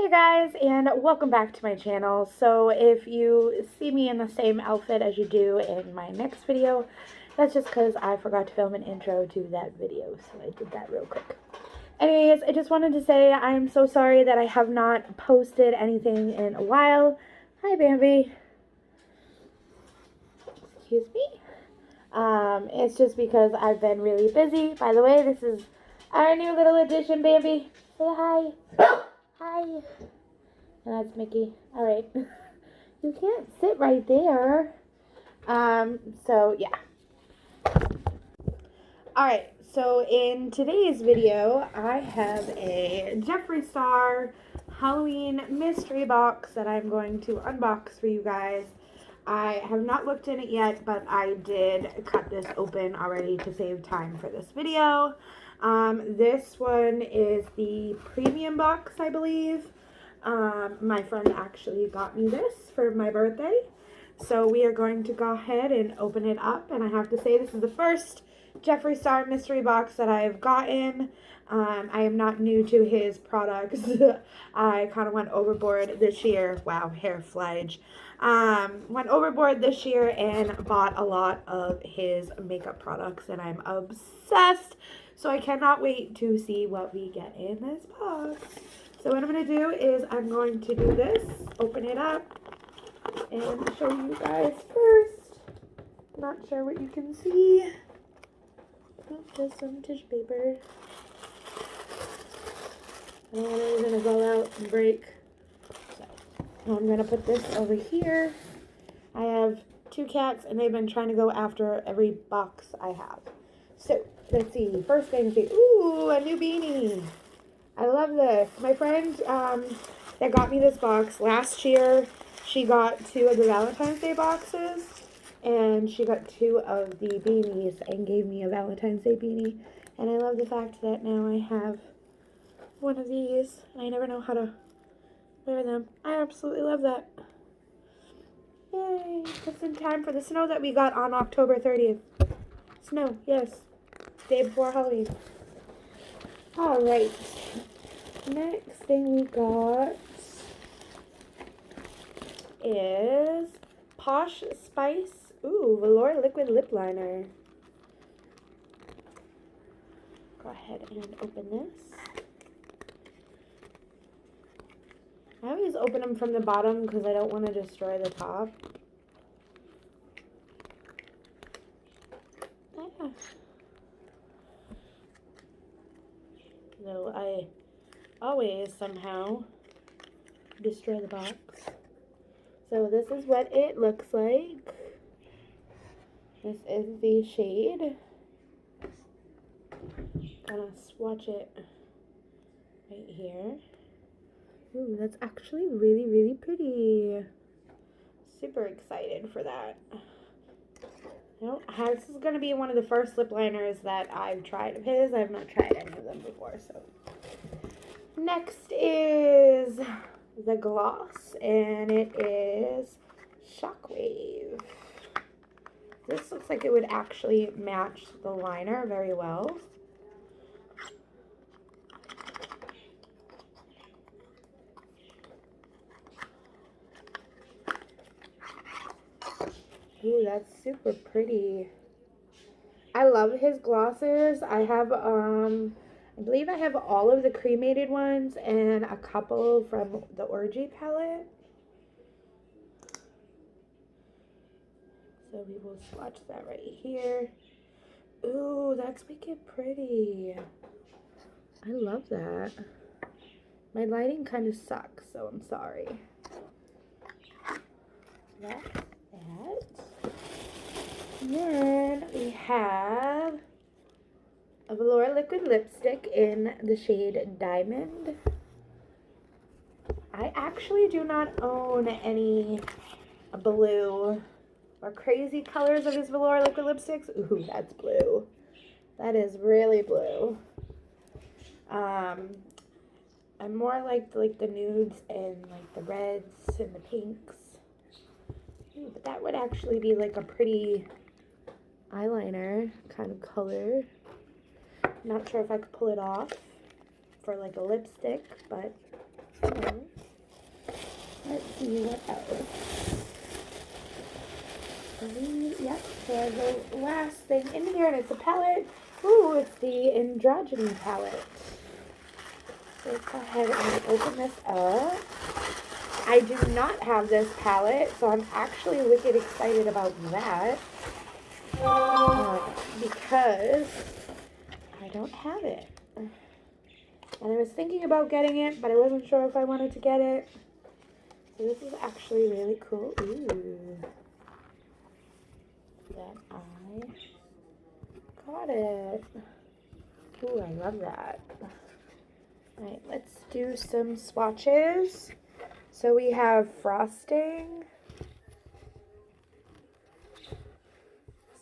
Hey guys, and welcome back to my channel. So if you see me in the same outfit as you do in my next video, that's just because I forgot to film an intro to that video, so I did that real quick. Anyways, I just wanted to say I'm so sorry that I have not posted anything in a while. Hi Bambi. Excuse me. It's just because I've been really busy. By the way, this is our new little addition, Bambi. Say hi. Hi. And that's Mickey. Alright. You can't sit right there. So yeah. Alright, so in today's video, I have a Jeffree Star Halloween mystery box that I'm going to unbox for you guys. I have not looked in it yet, but I did cut this open already to save time for this video. This one is the premium box, I believe. My friend actually got me this for my birthday. So we are going to go ahead and open it up. And I have to say, this is the first Jeffree Star mystery box that I have gotten. I am not new to his products. I kind of went overboard this year. Wow, hair flage. Went overboard this year and bought a lot of his makeup products, and I'm obsessed. So I cannot wait to see what we get in this box. So what I'm going to do is I'm going to do this, open it up, and show you guys first. Not sure what you can see. Oh, just some tissue paper. I don't want anything to go out and break. So I'm going to put this over here. I have 2 cats, and they've been trying to go after every box I have. So let's see. First thing, ooh, a new beanie. I love this. My friend that got me this box last year, she got 2 of the Valentine's Day boxes, and she got 2 of the beanies and gave me a Valentine's Day beanie. And I love the fact that now I have one of these, and I never know how to wear them. I absolutely love that. Yay! Just in time for the snow that we got on October 30th. Snow, yes. Day before Halloween. Alright. Next thing we got is Posh Spice. Ooh, Velour Liquid Lip Liner. Go ahead and open this. I always open them from the bottom because I don't want to destroy the top. Yeah. So I always somehow destroy the box. So this is what it looks like. This is the shade. Gonna swatch it right here. Ooh, that's actually really, really pretty. Super excited for that. This is gonna be one of the first lip liners that I've tried of his. I've not tried any of them before, so. Next is the gloss, and it is Shockwave. This looks like it would actually match the liner very well. Ooh, that's super pretty. I love his glosses. I have, I believe I have all of the cremated ones and a couple from the Androgyny Palette. So we will swatch that right here. Ooh, that's wicked pretty. I love that. My lighting kind of sucks, so I'm sorry. That's that. And then we have a Velour liquid lipstick in the shade Diamond. I actually do not own any blue or crazy colors of his Velour liquid lipsticks. Ooh, that's blue. That is really blue. I'm more like the nudes and like the reds and the pinks. Ooh, but that would actually be like a pretty eyeliner kind of color. Not sure if I could pull it off for like a lipstick, but you know. else. Yep, so the last thing in here, and it's a palette. Ooh, it's the Androgyny Palette. So let's go ahead and open this up. I do not have this palette, so I'm actually wicked excited about that. Because I don't have it. And I was thinking about getting it, but I wasn't sure if I wanted to get it. So this is actually really cool. Ooh. That I got it. Ooh, I love that. Alright, let's do some swatches. So we have frosting,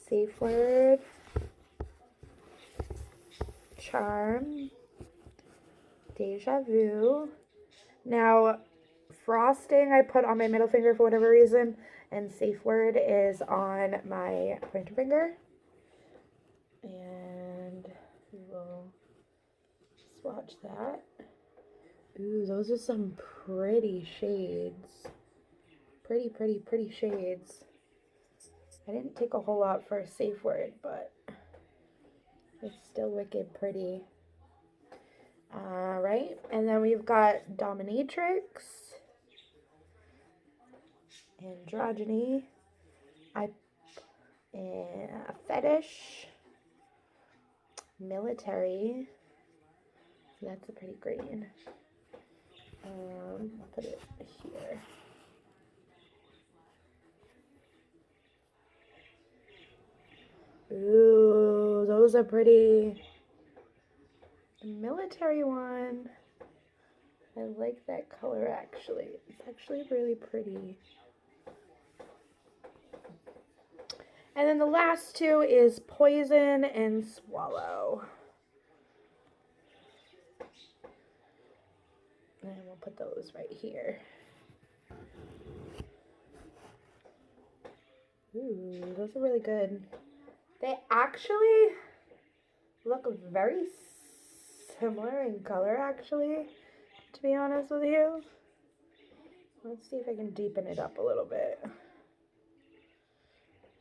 safe word, charm, deja vu. Now, frosting I put on my middle finger for whatever reason, and safe word is on my pointer finger. And we will swatch that. Ooh, those are some pretty shades. Pretty shades. I didn't take a whole lot for a safe word, but it's still wicked pretty. Alright, and then we've got Dominatrix, Androgyny, Fetish, Military. That's a pretty green. I'll put it here. Ooh, those are pretty. The military one, I like that color actually. It's actually really pretty. And then the last two is Poison and Swallow. And we'll put those right here. Ooh, those are really good. They actually look very similar in color, actually, to be honest with you. Let's see if I can deepen it up a little bit.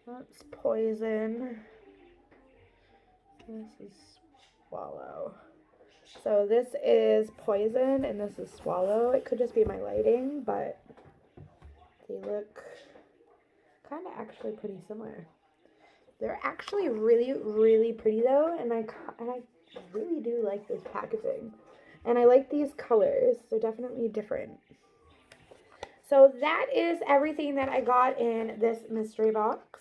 That's Poison. This is Swallow. So this is Poison and this is Swallow. It could just be my lighting, but they look kind of actually pretty similar. They're actually really pretty though, and I really do like this packaging. And I like these colors. They're definitely different. So that is everything that I got in this mystery box.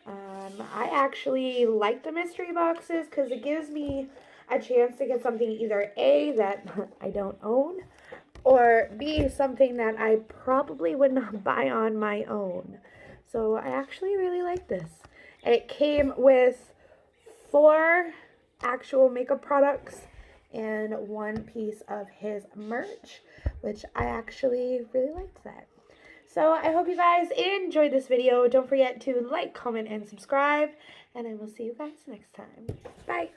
I actually like the mystery boxes because it gives me a chance to get something either A, that I don't own, or B, something that I probably would not buy on my own. So I actually really like this. It came with 4 actual makeup products and 1 piece of his merch, which I actually really liked that. So I hope you guys enjoyed this video. Don't forget to like, comment, and subscribe, and I will see you guys next time. Bye!